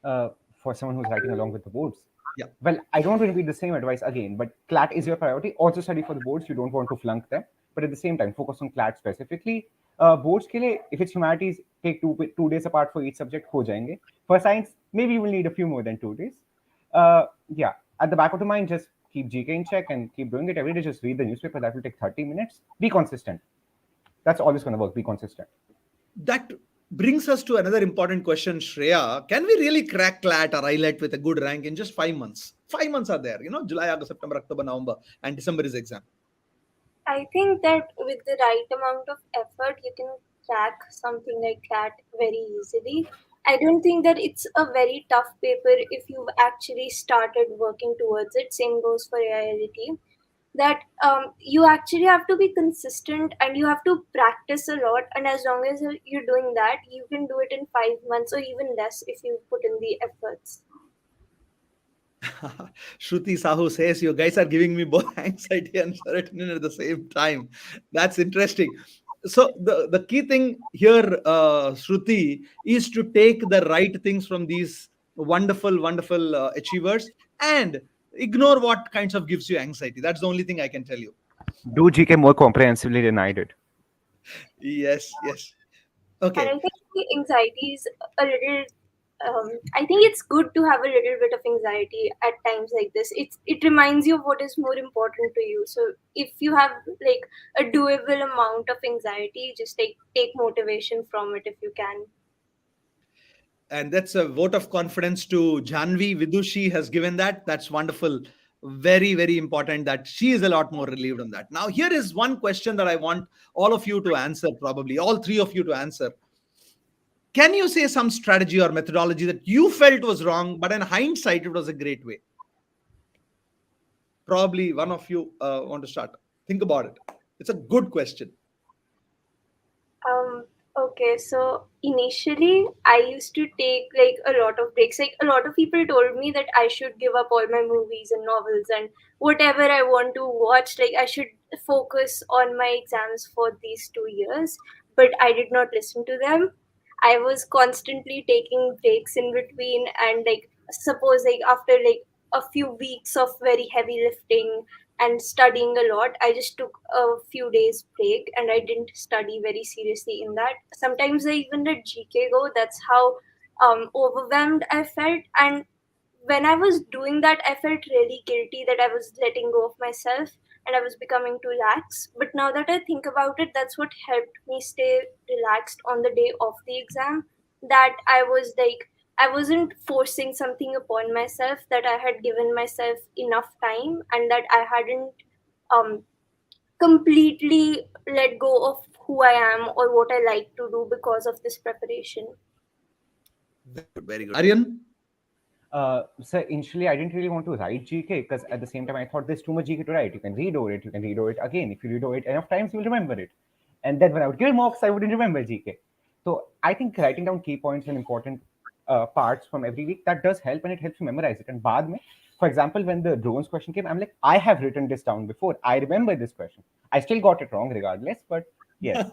E: uh, for someone who's writing along with the boards.
A: Yeah.
E: Well, I don't want to repeat the same advice again, but CLAT is your priority. Also study for the boards. You don't want to flunk them, but at the same time, focus on CLAT specifically. Boards के लिए, if it's humanities, take two days apart for each subject. हो जाएंगे. For science, maybe you will need a few more than 2 days. Yeah, at the back of the mind, just keep GK in check and keep doing it every day. Just read the newspaper. That will take 30 minutes. Be consistent. That's always going to work. Be consistent.
A: That brings us to another important question, Shreya. Can we really crack CLAT or ILET with a good rank in just 5 months? 5 months are there, July, August, September, October, November, and December is exam.
C: I think that with the right amount of effort, you can crack something like that very easily. I don't think that it's a very tough paper if you've actually started working towards it. Same goes for AILT. That you actually have to be consistent and you have to practice a lot. And as long as you're doing that, you can do it in 5 months or even less if you put in the efforts.
A: Shruti Sahu says, you guys are giving me both anxiety and serotonin at the same time. That's interesting. So the key thing here, Shruti, is to take the right things from these wonderful achievers and ignore what kinds of gives you anxiety. That's the only thing I can tell you.
E: Do GK more comprehensively than I did.
A: Yes, yes.
C: And I
A: Okay.
C: think the anxiety is a little. I think it's good to have a little bit of anxiety at times like this. It reminds you of what is more important to you. So if you have like a doable amount of anxiety, just take motivation from it if you can.
A: And that's a vote of confidence to Janvi Vidushi has given that. That's wonderful. Very, very important that she is a lot more relieved on that. Now, here is one question that I want all of you to answer, probably all three of you to answer. Can you say some strategy or methodology that you felt was wrong, but in hindsight, it was a great way? Probably one of you want to start. Think about it. It's a good question.
C: Um, okay, so initially I used to take like a lot of breaks. Like a lot of people told me that I should give up all my movies and novels and whatever I want to watch. Like I should focus on my exams for these 2 years. But I did not listen to them. I was constantly taking breaks in between, and like suppose like after like a few weeks of very heavy lifting and studying a lot, I just took a few days break and I didn't study very seriously in that. Sometimes I even let GK go. That's how overwhelmed I felt. And when I was doing that, I felt really guilty that I was letting go of myself and I was becoming too lax. But now that I think about it, that's what helped me stay relaxed on the day of the exam. That I was like, I wasn't forcing something upon myself, that I had given myself enough time and that I hadn't um, completely let go of who I am or what I like to do because of this preparation.
A: Very good, very good. Aryan?
E: So initially, I didn't really want to write GK because at the same time, I thought there's too much GK to write. You can read over it. You can read over it again. If you read over it enough times, you'll remember it. And then when I would give mocks, I wouldn't remember GK. So I think writing down key points and important parts from every week, that does help and it helps you memorize it. And baad mein, for example, when the drones question came, I'm like, I have written this down before. I remember this question. I still got it wrong regardless, but yes.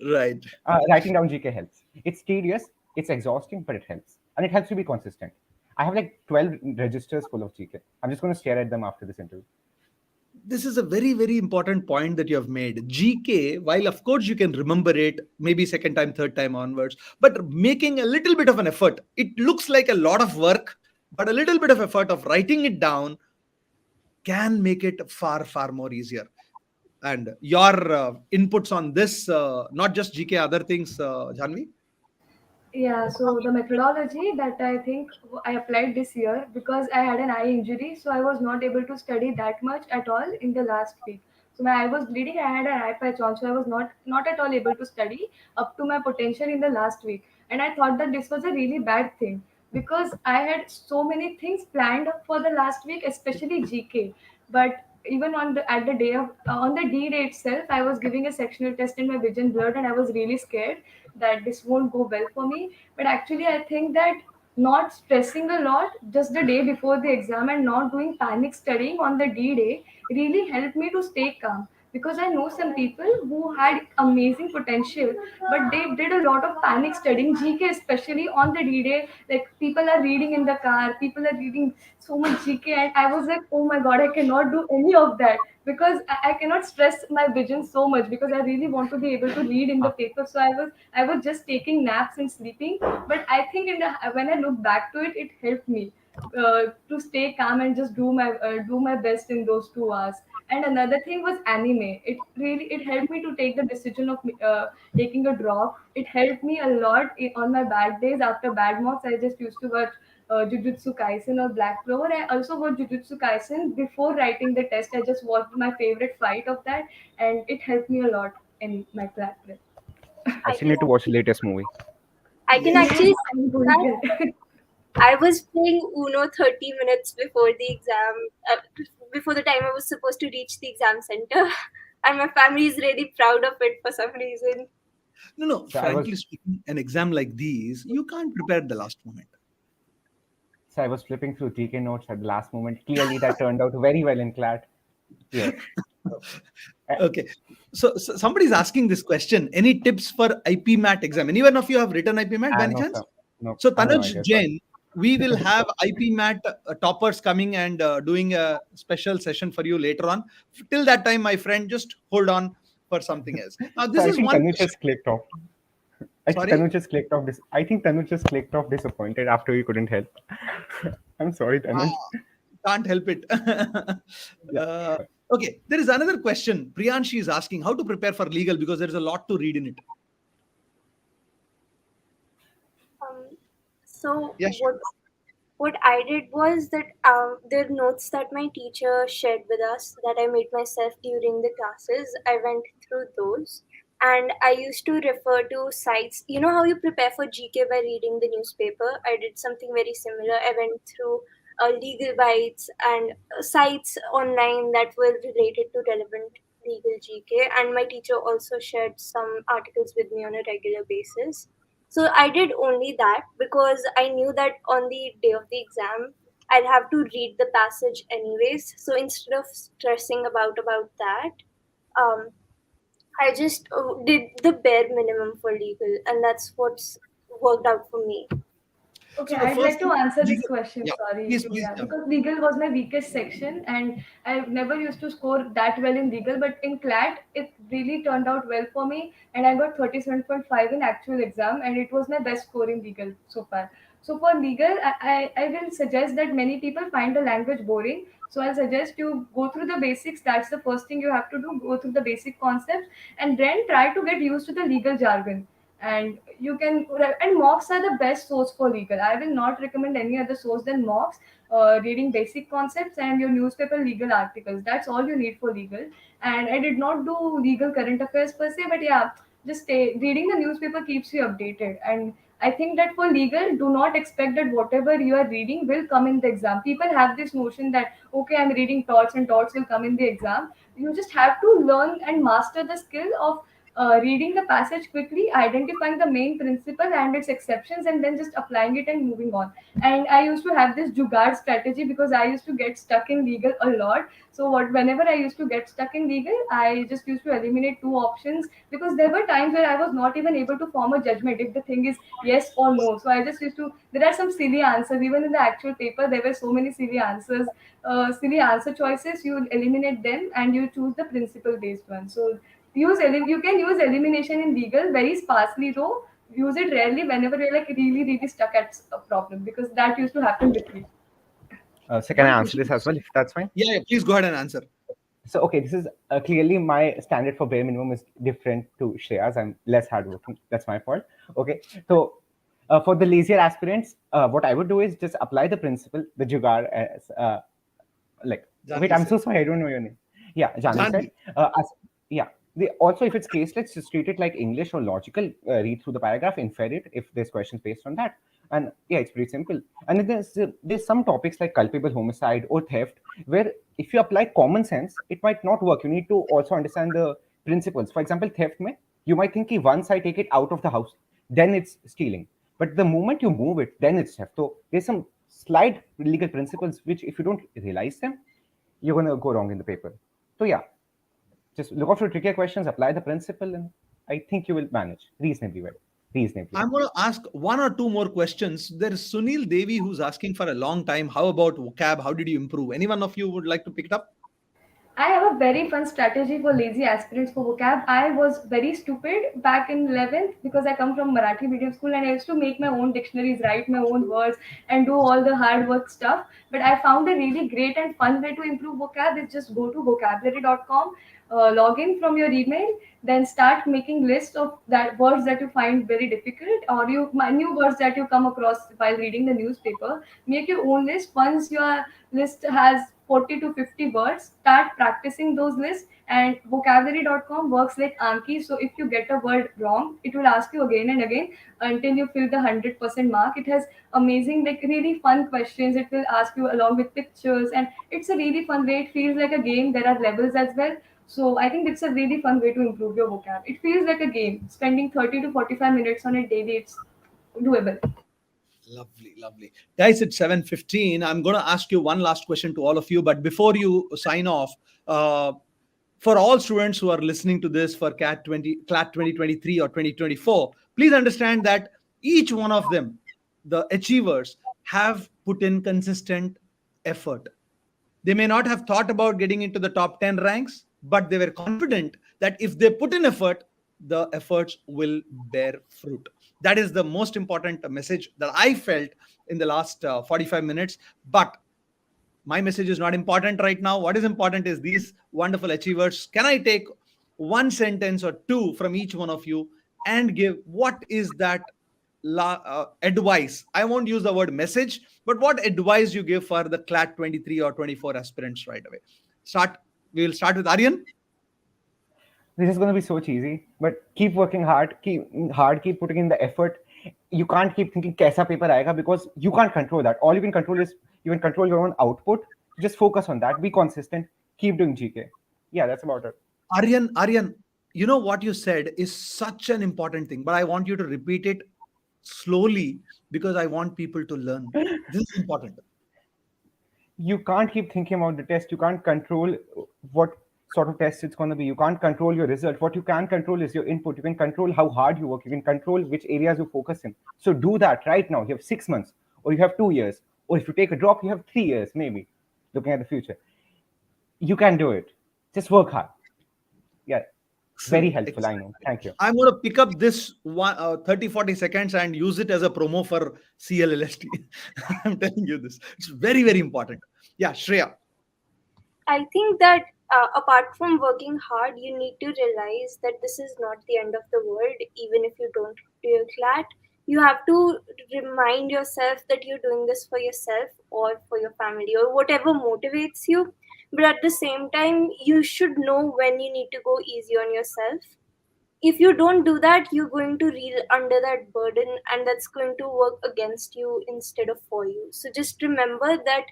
A: Right.
E: Writing down GK helps. It's tedious, it's exhausting, but it helps. And it helps you be consistent. I have like 12 registers full of GK. I'm just going to stare at them after this interview.
A: This is a very, very important point that you have made. GK, while of course you can remember it, maybe second time, third time onwards, but making a little bit of an effort, it looks like a lot of work, but a little bit of effort of writing it down can make it far, far more easier. And your inputs on this, not just GK, other things, Janvi?
D: Yeah, so the methodology that I think I applied this year, because I had an eye injury, so I was not able to study that much at all in the last week. So my eye was bleeding. I had an eye patch on, so I was not at all able to study up to my potential in the last week. And I thought that this was a really bad thing because I had so many things planned for the last week, especially GK. But even on the at the day of on the D day itself, I was giving a sectional test and my vision blurred, and I was really scared that this won't go well for me. But actually, I think that not stressing a lot just the day before the exam and not doing panic studying on the D day really helped me to stay calm, because I know some people who had amazing potential, but they did a lot of panic studying, GK especially on the D day. Like people are reading in the car, people are reading so much GK, and I was like, oh my god, I cannot do any of that because I cannot stress my vision so much because I really want to be able to read in the paper. So I was just taking naps and sleeping. But I think when I look back to it, it helped me to stay calm and just do my best in those 2 hours. And another thing was anime. It helped me to take the decision of taking a drop. It helped me a lot on my bad days after bad mocks. I just used to watch Jujutsu Kaisen or Black Clover. I also watched Jujutsu Kaisen before writing the test. I just watched my favorite fight of that, and it helped me a lot in my CLAT prep.
E: I
C: I
E: still
C: can
E: need to watch the latest movie.
C: I can
A: Yes.
C: actually
D: I'm
C: say
D: doing
C: that
D: it.
C: I was playing Uno 30 minutes before the exam, before the time I was supposed to reach the exam center, and my family is really proud of it for some reason.
A: No, no.
E: So I was
A: Frankly speaking, an exam like these, you can't prepare at the last moment.
E: so I was flipping through GK notes at the last moment. Clearly, that turned out very well in CLAT. Yes. Uh,
A: Okay. So somebody's asking this question. Any tips for IP MAT exam? Anyone of you have written IP MAT by any
E: no,
A: chance?
E: sir. No,
A: So
E: I have no
A: Tanuj
E: idea. Sorry.
A: Jain, we will have IP MAT toppers coming and doing a special session for you later on. Till that time, my friend, just hold on for something else. Now,
E: So
A: this
E: I
A: is
E: think
A: one
E: Tanuj
A: question.
E: just clicked off. I think
A: Sorry?
E: Tanuj just clicked off this. I think Tanuj just clicked off disappointed after he couldn't help. I'm sorry, Tanuj.
A: Can't help it.
E: Yeah.
A: uh, okay, there is another question. Priyanshi is asking how to prepare for legal because there is a lot to read in it.
C: Um, so
A: Yeah, sure.
C: what I did was that the notes that my teacher shared with us that I made myself during the classes, I went through those, and I used to refer to sites. You know how you prepare for GK by reading the newspaper? I did something very similar. I went through legal bites and sites online that were related to relevant legal GK, and my teacher also shared some articles with me on a regular basis. So I did only that because I knew that on the day of the exam, I'd have to read the passage anyways. So instead of stressing about that, um, I just did the bare minimum for legal, and that's what's worked out for me.
D: Okay,
A: So the
D: I'd
A: first
D: like to
A: thing,
D: answer this
A: legal.
D: question.
A: Yeah,
D: Sorry,
A: please,
D: Julia,
A: Janvi.
D: because legal was my weakest section, and I never used to score that well in legal. But in CLAT, it really turned out well for me, and I got 37.5 in actual exam, and it was my best score in legal so far. So for legal, I will suggest that many people find the language boring. So I'll suggest you go through the basics. That's the first thing you have to do. Go through the basic concepts, and then try to get used to the legal jargon. And you can, and mocks are the best source for legal. I will not recommend any other source than mocks. Reading basic concepts and your newspaper legal articles, that's all you need for legal. And I did not do legal current affairs per se, but yeah, just reading the newspaper keeps you updated. And I think that for legal, do not expect that whatever you are reading will come in the exam. People have this notion that okay, I'm reading torts and torts will come in the exam. You just have to learn and master the skill of reading the passage quickly, identifying the main principle and its exceptions, and then just applying it and moving on. And I used to have this jugaad strategy because I used to get stuck in legal a lot. So whenever I used to get stuck in legal, I just used to eliminate two options because there were times where I was not even able to form a judgment if the thing is yes or no. So I just used to. There are some silly answers even in the actual paper. There were so many silly answers, silly answer choices. You eliminate them and you choose the principle based one. So you can use elimination in legal very sparsely though. Use it rarely whenever you're like really stuck at a problem, because that used to happen with me.
E: So can
A: One
E: I answer
A: question.
E: this as well, if that's fine?
A: Yeah, please go ahead and answer.
E: So okay, this is clearly my standard for bare minimum is different to Shreya's. I'm less hardworking. That's my fault. Okay, so for the lazier aspirants, what I would do is just apply the principle, the jugaad, as like. Wait,
A: Janvi
E: I'm
A: said.
E: so sorry. I don't know your name. Yeah, Janvi said.
A: Janvi.
E: Yeah. Also, if it's case, let's just treat it like English or logical. Read through the paragraph, infer it if there's questions based on that. And yeah, it's pretty simple. And then there's some topics like culpable homicide or theft where if you apply common sense, it might not work. You need to also understand the principles. For example, theft, mein, you might think कि once I take it out of the house, then it's stealing. But the moment you move it, then it's theft. So there's some slight legal principles which, if you don't realize them, you're gonna go wrong in the paper. So yeah, just look out for trickier questions, apply the principle, and I think you will manage reasonably well. Reasonably.
A: I'm going to ask one or two more questions. There is Sunil Devi who's asking for a long time. How about vocab? How did you improve? Any one of you would like to pick it up?
D: I have a very fun strategy for lazy aspirants for vocab. I was very stupid back in 11th because I come from Marathi medium school and I used to make my own dictionaries, write my own words, and do all the hard work stuff. But I found a really great and fun way to improve vocab is just go to vocabulary.com, log in from your email, then start making lists of that words that you find very difficult or new words that you come across while reading the newspaper. Make your own list. Once your list has 40 to 50 words, start practicing those lists. And vocabulary.com works like Anki. So if you get a word wrong, it will ask you again and again until you fill the 100% mark. It has amazing, like really fun questions. It will ask you along with pictures, and it's a really fun way. It feels like a game. There are levels as well. So I think it's a really fun way to improve your vocab. It feels like a game. Spending 30 to 45 minutes on it daily, it's doable.
A: Lovely, lovely. Guys, it's 7:15. I'm going to ask you one last question to all of you. But before you sign off, uh, for all students who are listening to this for CLAT 2023 or 2024, please understand that each one of them, the achievers, have put in consistent effort. They may not have thought about getting into the top 10 ranks, but they were confident that if they put in effort, the efforts will bear fruit. That is the most important message that I felt in the last 45 minutes. But my message is not important right now. What is important is these wonderful achievers. Can I take one sentence or two from each one of you and give what is that advice? I won't use the word message, but what advice you give for the CLAT 23 or 24 aspirants right away? We will start with Aryan.
E: This is going to be so cheesy, but keep working hard, keep putting in the effort. You can't keep thinking kaisa paper aayega because you can't control that. All you can control is you can control your own output. Just focus on that. Be consistent. Keep doing GK. Yeah, that's about it.
A: Aryan, you know what you said is such an important thing, but I want you to repeat it slowly because I want people to learn. This is important.
E: You can't keep thinking about the test. You can't control what sort of test it's going to be. You can't control your result. What you can control is your input. You can control how hard you work. You can control which areas you focus in. So do that right now. You have 6 months, or you have 2 years, or if you take a drop, you have 3 years, maybe, looking at the future. You can do it. Just work hard. Yeah. Very helpful, I know. Thank you.
A: I'm going to pick up this 30, 40 seconds and use it as a promo for CLLST. I'm telling you this. It's very, very important. Yeah, Shreya.
C: I think that apart from working hard, you need to realize that this is not the end of the world, even if you don't do your CLAT. You have to remind yourself that you're doing this for yourself or for your family or whatever motivates you. But at the same time, you should know when you need to go easy on yourself. If you don't do that, you're going to reel under that burden, and that's going to work against you instead of for you. So just remember that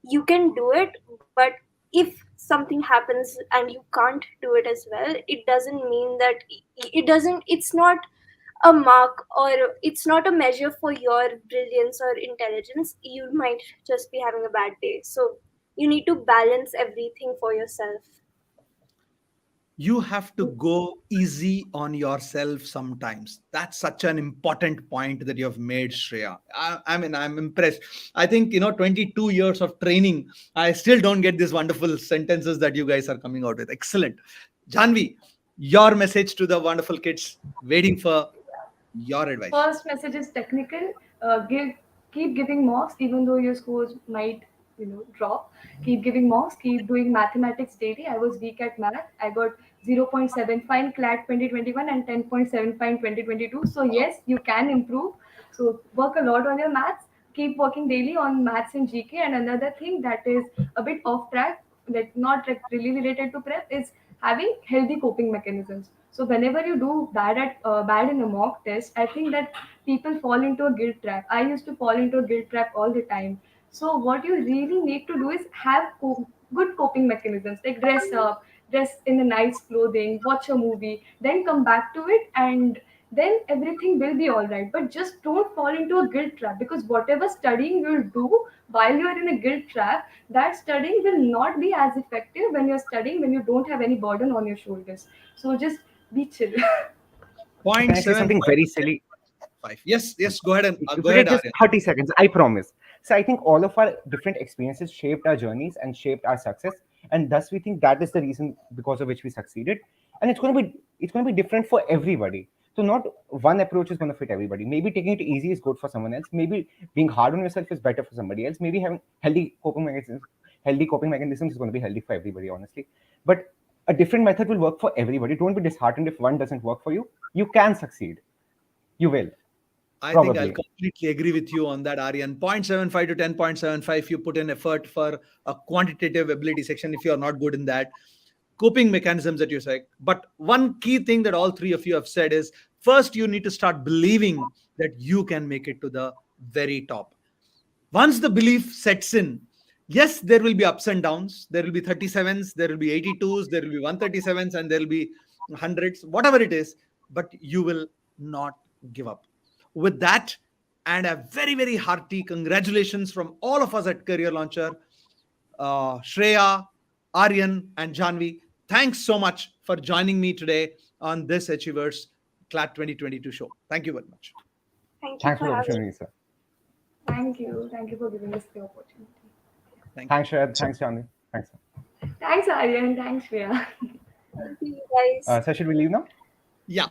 C: you can do it, but if something happens and you can't do it as well, it doesn't mean that it's not a mark, or it's not a measure for your brilliance or intelligence. You might just be having a bad day. So you need to balance everything for yourself.
A: You have to go easy on yourself sometimes. That's such an important point that you have made, Shreya. I mean, I'm impressed. I think, 22 years of training, I still don't get these wonderful sentences that you guys are coming out with. Excellent. Janvi, your message to the wonderful kids waiting for your advice.
D: First message is technical. Keep giving mocks even though your scores might drop. Keep giving mocks. Keep doing mathematics daily. I was weak at math. I got 0.75 in CLAT 2021 and 10.75 in 2022. So yes, you can improve. So work a lot on your maths. Keep working daily on maths and GK. And another thing that is a bit off track like not like really related to prep, is having healthy coping mechanisms. So whenever you do bad in a mock test, I think that people fall into a guilt trap. I used to fall into a guilt trap all the time. So what you really need to do is have good coping mechanisms, like dress up, dress in a nice clothing, watch a movie, then come back to it, and then everything will be all right. But just don't fall into a guilt trap, because whatever studying you'll do while you're in a guilt trap, that studying will not be as effective when you're studying when you don't have any burden on your shoulders. So just be chill.
E: Can I say something
A: 0.75
E: very
A: to
E: silly?
A: 10.5. Yes, yes, go ahead and
E: If
A: go
E: you
A: ahead,
E: take just
A: Aryan.
E: 30 seconds, I promise. So I think all of our different experiences shaped our journeys and shaped our success. And thus we think that is the reason because of which we succeeded. And it's going to be different for everybody. So not one approach is going to fit everybody. Maybe taking it easy is good for someone else. Maybe being hard on yourself is better for somebody else. Maybe having healthy coping mechanisms is going to be healthy for everybody, honestly. But a different method will work for everybody. Don't be disheartened if one doesn't work for you. You can succeed. You will.
A: I think I'll
E: Probably.
A: completely agree with you on that, Aryan. 0.75 to 10.75, you put in effort for a quantitative ability section if you're not good in that. Coping mechanisms that you say. But one key thing that all three of you have said is first, you need to start believing that you can make it to the very top. Once the belief sets in, yes, there will be ups and downs. There will be 37s, there will be 82s, there will be 137s, and there will be hundreds, whatever it is, but you will not give up. With that, and a very, very hearty congratulations from all of us at Career Launcher, Shreya, Aryan, and Janvi. Thanks so much for joining me today on this Achievers CLAT 2022 show. Thank you very much.
C: Thank you
E: Thanks
C: for
E: for the
C: having me.
E: opportunity, sir.
D: Thank you. Thank you for giving us the opportunity.
A: Thank you.
E: Thanks, Shred. Thanks, Johnny. Thanks.
D: Thanks, Aryan. Thanks, Shreya.
C: Thank you, guys.
E: Sir, should we leave now?
A: Yeah.